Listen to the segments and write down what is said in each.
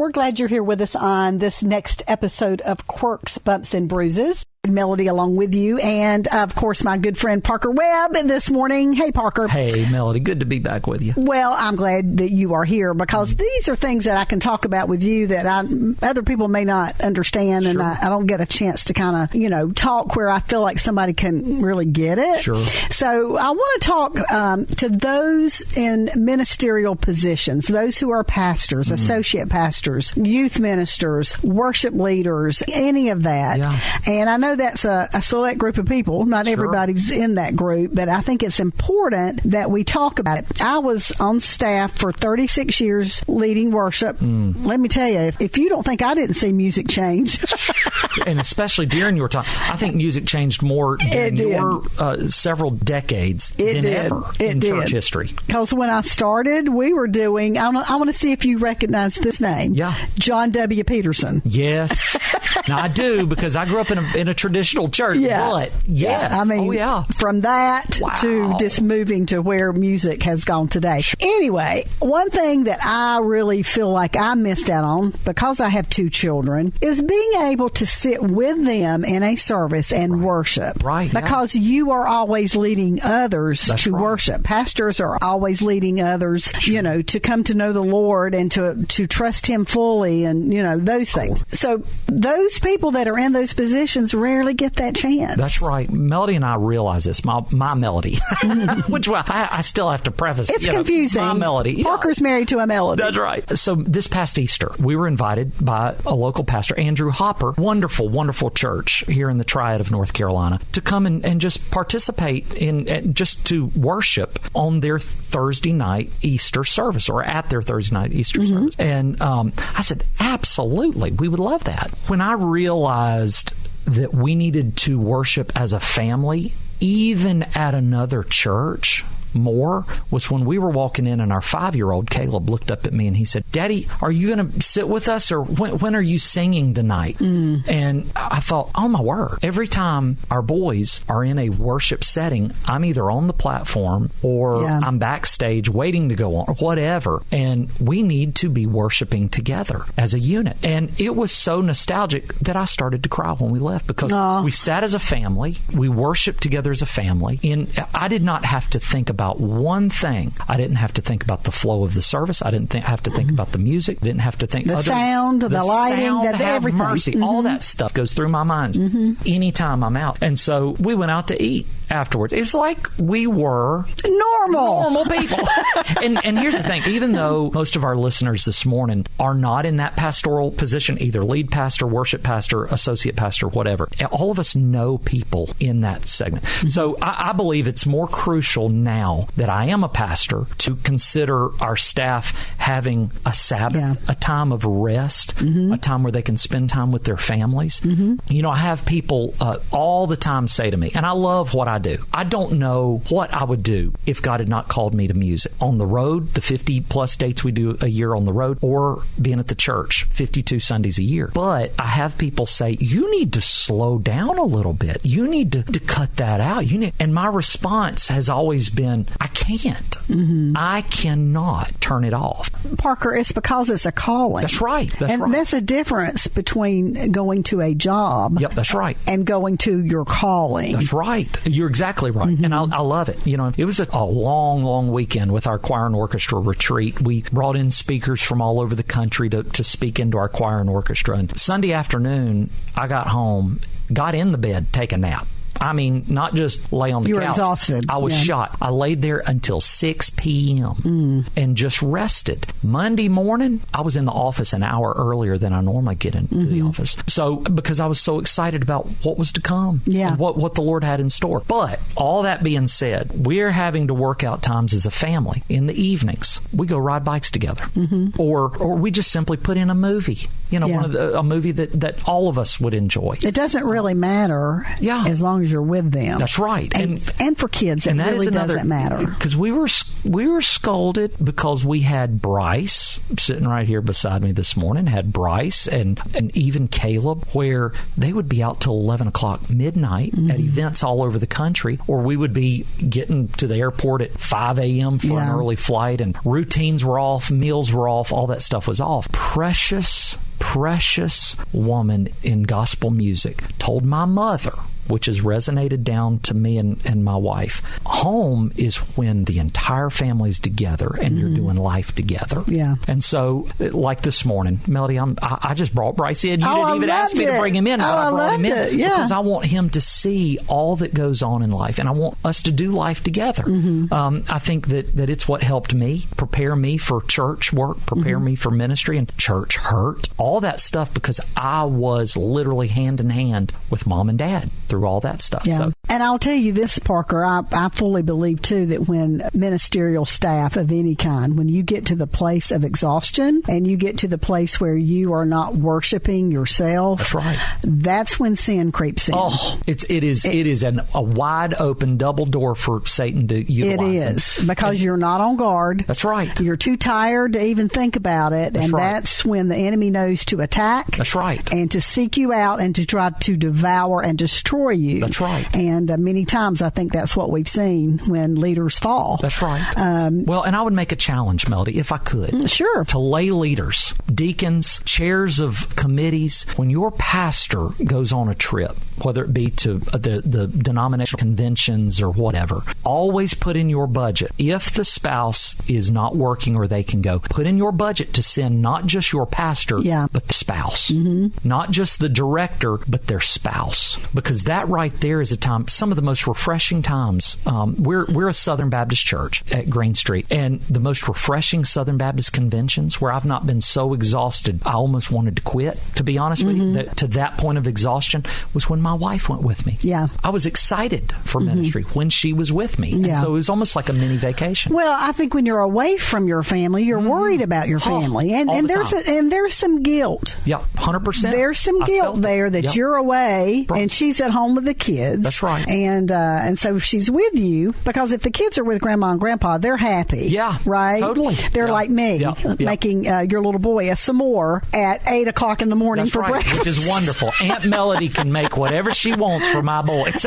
We're glad you're here with us on this next episode of Quirks, Bumps, and Bruises. Melody along with you, and of course my good friend Parker Webb this morning. Hey, Parker. Hey, Melody. Good to be back with you. Well, I'm glad that you are here because these are things that I can talk about with you that other people may not understand, and I don't get a chance to kind of, talk where I feel like somebody can really get it. Sure. So I want to talk to those in ministerial positions, those who are pastors, associate pastors, youth ministers, worship leaders, any of that. Yeah. And I know that's a select group of people. Not everybody's in that group, but I think it's important that we talk about it. I was on staff for 36 years leading worship. Let me tell you, if you don't think I didn't see music change. And especially during your time, I think music changed more during your several decades than ever in church history. Because when I started, we were doing, I want to see if you recognize this name. Yeah. John W. Peterson. Yes. Now, I do, because I grew up in a traditional church. Yeah. But, yes. I mean, from that to just moving to where music has gone today. Anyway, one thing that I really feel like I missed out on, because I have two children, is being able to sit with them in a service and worship. Right. Because you are always leading others to worship. Pastors are always leading others, to come to know the Lord and to trust Him fully and, those things. So those people that are in those positions rarely get that chance. That's right. Melody and I realize this. My Melody, which I still have to preface. It's confusing. My Melody. Parker's married to a Melody. That's right. So this past Easter, we were invited by a local pastor, Andrew Hopper, wonderful, wonderful church here in the Triad of North Carolina, to come and just participate in, just to worship on their Thursday night Easter service, or at their Thursday night Easter service. And I said, absolutely, we would love that. When I realized that we needed to worship as a family, even at another church, more was when we were walking in and our 5-year-old Caleb looked up at me and he said, Daddy, are you going to sit with us, or when are you singing tonight? And I thought, oh my word, every time our boys are in a worship setting, I'm either on the platform or I'm backstage waiting to go on, or whatever, and we need to be worshiping together as a unit. And it was so nostalgic that I started to cry when we left, because we sat as a family, we worshiped together as a family, and I did not have to think about one thing. I didn't have to think about the flow of the service. I didn't have to think about the music. I didn't have to think the sound, the lighting, everything. Mercy. All that stuff goes through my mind anytime I'm out. And so we went out to eat afterwards. It's like we were normal people. and here's the thing. Even though most of our listeners this morning are not in that pastoral position, either lead pastor, worship pastor, associate pastor, whatever, all of us know people in that segment. So I believe it's more crucial now that I am a pastor to consider our staff having a Sabbath, a time of rest, a time where they can spend time with their families. I have people all the time say to me, and I love what I do. I don't know what I would do if God had not called me to music. On the road, the 50-plus dates we do a year on the road, or being at the church 52 Sundays a year. But I have people say, you need to slow down a little bit. You need to cut that out. And my response has always been, I can't. I cannot turn it off. Parker, it's because it's a calling. That's right. That's a difference between going to a job. Yep, that's right. And going to your calling. That's right. You're exactly right. And I love it. It was a long, long weekend with our choir and orchestra retreat. We brought in speakers from all over the country to speak into our choir and orchestra. And Sunday afternoon, I got home, got in the bed, take a nap. I mean, not just lay on the couch. You were exhausted. I was shot. I laid there until 6 p.m. And just rested. Monday morning, I was in the office an hour earlier than I normally get into the office. So, because I was so excited about what was to come, and what the Lord had in store. But all that being said, we're having to work out times as a family. In the evenings, we go ride bikes together, or we just simply put in a movie. A movie that all of us would enjoy. It doesn't really matter, as long as because you're with them. That's right. And for kids, it really doesn't matter. Because we were scolded because we had Bryce sitting right here beside me this morning, had Bryce and even Caleb, where they would be out till 11 o'clock midnight at events all over the country, or we would be getting to the airport at 5 a.m. for an early flight, and routines were off, meals were off, all that stuff was off. Precious woman in gospel music told my mother, which has resonated down to me and my wife, home is when the entire family's together and you're doing life together. Yeah. And so, like this morning, Melody, I just brought Bryce in. You didn't even ask me to bring him in, but I brought him in because I want him to see all that goes on in life, and I want us to do life together. I think that it's what helped me, prepare me for church work, prepare me for ministry and church hurt, all that stuff, because I was literally hand in hand with mom and dad through all that stuff. Yeah. So. And I'll tell you this, Parker, I fully believe, too, that when ministerial staff of any kind, when you get to the place of exhaustion and you get to the place where you are not worshiping yourself, that's right. That's when sin creeps in. Oh, it is a wide open double door for Satan to utilize. It is, because you're not on guard. That's right. You're too tired to even think about it, that's when the enemy knows to attack. That's right. And to seek you out and to try to devour and destroy you. That's right. And many times I think that's what we've seen when leaders fall. That's right. Well, and I would make a challenge, Melody, if I could. Sure. To lay leaders, deacons, chairs of committees, when your pastor goes on a trip, whether it be to the denominational conventions or whatever, always put in your budget. If the spouse is not working or they can go, put in your budget to send not just your pastor, but the spouse. Not just the director, but their spouse. Because that right there is a time, some of the most refreshing times. We're a Southern Baptist church at Green Street, and the most refreshing Southern Baptist conventions where I've not been so exhausted I almost wanted to quit, to be honest with you, to that point of exhaustion, was when my wife went with me. Yeah. I was excited for ministry when she was with me. And so it was almost like a mini vacation. Well, I think when you're away from your family, you're worried about your family. And there's some guilt. Yeah, 100%. There's some guilt there that you're away and she's at home with the kids. That's right. And so if she's with you, because if the kids are with grandma and grandpa, they're happy. Yeah. Right? Totally. They're like me, making your little boy a s'more at 8 o'clock in the morning for breakfast. Which is wonderful. Aunt Melody can make whatever she wants for my boys.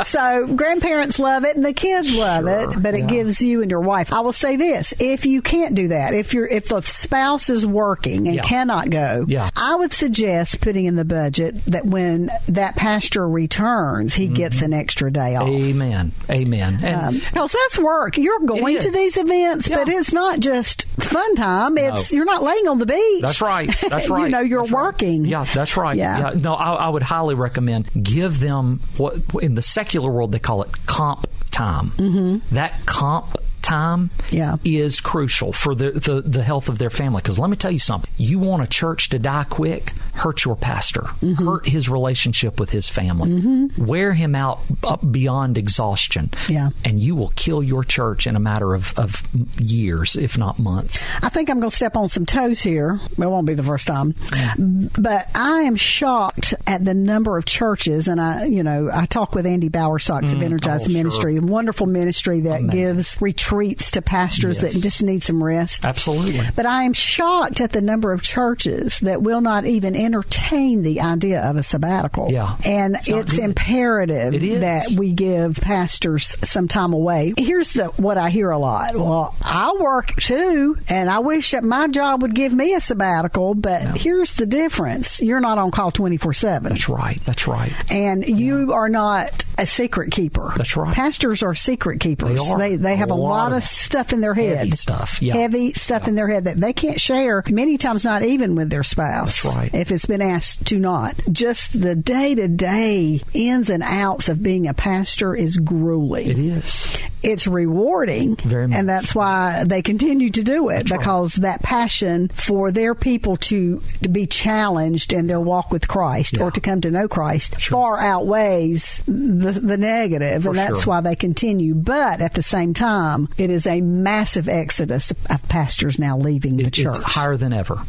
So grandparents love it and the kids love it, but it gives you and your wife. I will say this: if you can't do that, if the spouse is working and cannot go, I would suggest putting in the budget that when that pastor returns, he gets an extra day off. Amen. Because that's work. You're going to these events, but it's not just fun time. You're not laying on the beach. That's right. That's right. You're working. Yeah, that's right. Yeah. No, I would highly recommend give them what in the secular world they call it comp time. That comp time is crucial for the health of their family. Because let me tell you something. You want a church to die quick, hurt your pastor. Hurt his relationship with his family. Wear him out beyond exhaustion. And you will kill your church in a matter of years, if not months. I think I'm going to step on some toes here. It won't be the first time. But I am shocked at the number of churches, and I talk with Andy Bowersox of Energized Ministry, a wonderful ministry that gives retreats to pastors that just need some rest. Absolutely. But I am shocked at the number of churches that will not even entertain the idea of a sabbatical. Yeah. And it's imperative that we give pastors some time away. Here's what I hear a lot. Well, I work too, and I wish that my job would give me a sabbatical, but here's the difference. You're not on call 24/7. That's right. That's right. And you are not a secret keeper. That's right. Pastors are secret keepers. They are. They have a lot of stuff in their head. Heavy stuff. Heavy stuff in their head that they can't share, many times not even with their spouse. That's right. If it's been asked to not. Just the day-to-day ins and outs of being a pastor is grueling. It is. it's rewarding. Very much. And that's why they continue to do it, That's because that passion for their people to be challenged in their walk with Christ or to come to know Christ far outweighs the negative. And that's why they continue. But at the same time, it is a massive exodus of pastors now leaving the church. It's higher than ever.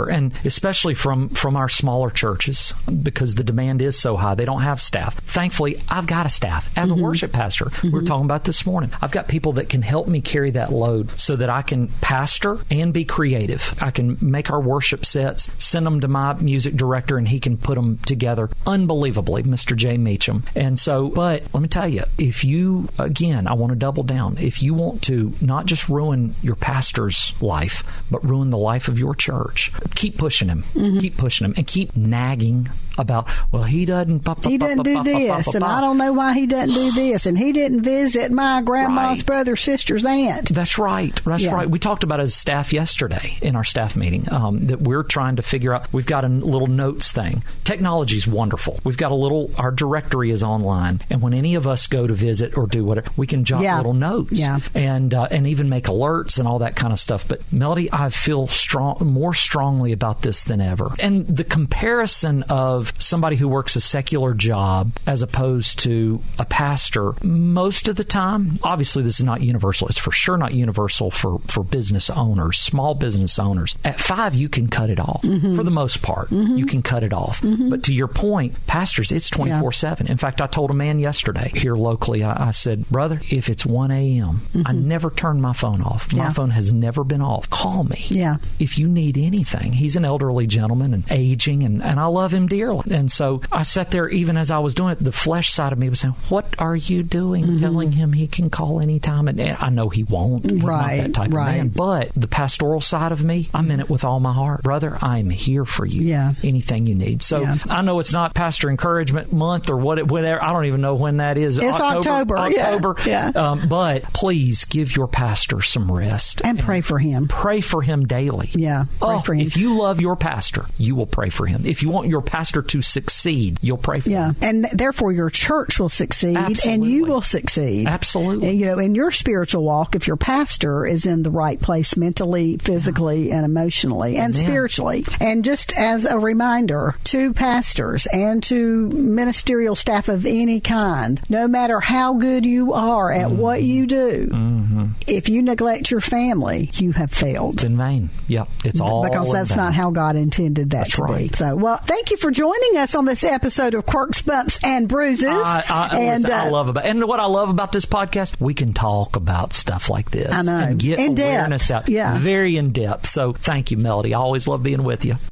And especially from our smaller churches, because the demand is so high. They don't have staff. Thankfully, I've got a staff as a worship pastor. We were talking about this morning. I've got people that can help me carry that load so that I can pastor and be creative. I can make our worship sets, send them to my music director, and he can put them together unbelievably, Mr. Jay Meacham. And so, but let me tell you, if you, again, I want to double down. If you want to not just ruin your pastor's life, but ruin the life of your church, keep pushing him. Keep pushing him and keep nagging about, well, he doesn't do this, and I don't know why he doesn't do this, and he didn't visit my grandma's brother, sister's aunt. That's right. That's right. We talked about it as staff yesterday in our staff meeting, that we're trying to figure out. We've got a little notes thing. Technology is wonderful. We've got our directory is online, and when any of us go to visit or do whatever, we can jot little notes and even make alerts and all that kind of stuff. But Melody, I feel more strongly about this than ever. And the comparison of somebody who works a secular job as opposed to a pastor, most of the time, obviously this is not universal. It's for sure not universal for business owners, small business owners. At 5, you can cut it off. For the most part, you can cut it off. But to your point, pastors, it's 24/7. In fact, I told a man yesterday here locally, I said, brother, if it's 1 a.m., I never turn my phone off. My phone has never been off. Call me. If you need anything. He's an elderly gentleman and aging, and I love him dearly. And so I sat there, even as I was doing it, the flesh side of me was saying, what are you doing? Telling him he can call anytime. And I know he won't. He's not that type of man. But the pastoral side of me, I'm in it with all my heart. Brother, I'm here for you. Anything you need. So I know it's not Pastor Encouragement Month or whatever. I don't even know when that is. It's October. But please give your pastor some rest. And pray for him. Pray for him daily. Pray for him. If you love your pastor, you will pray for him. If you want your pastor to succeed, you'll pray for him. And therefore your church will succeed. And you will succeed. Absolutely. And, in your spiritual walk, if your pastor is in the right place mentally, physically, and emotionally, and spiritually. And just as a reminder to pastors and to ministerial staff of any kind, no matter how good you are at what you do, if you neglect your family, you have failed. It's in vain. It's all because that's not how God intended that to be. So, well, thank you for joining us on this episode of Quirks, Bumps, and Bruises. I love about, and what I love about this podcast, we can talk about stuff like this. I know. And get in awareness depth. out. Very in depth. So thank you, Melody. I always love being with you.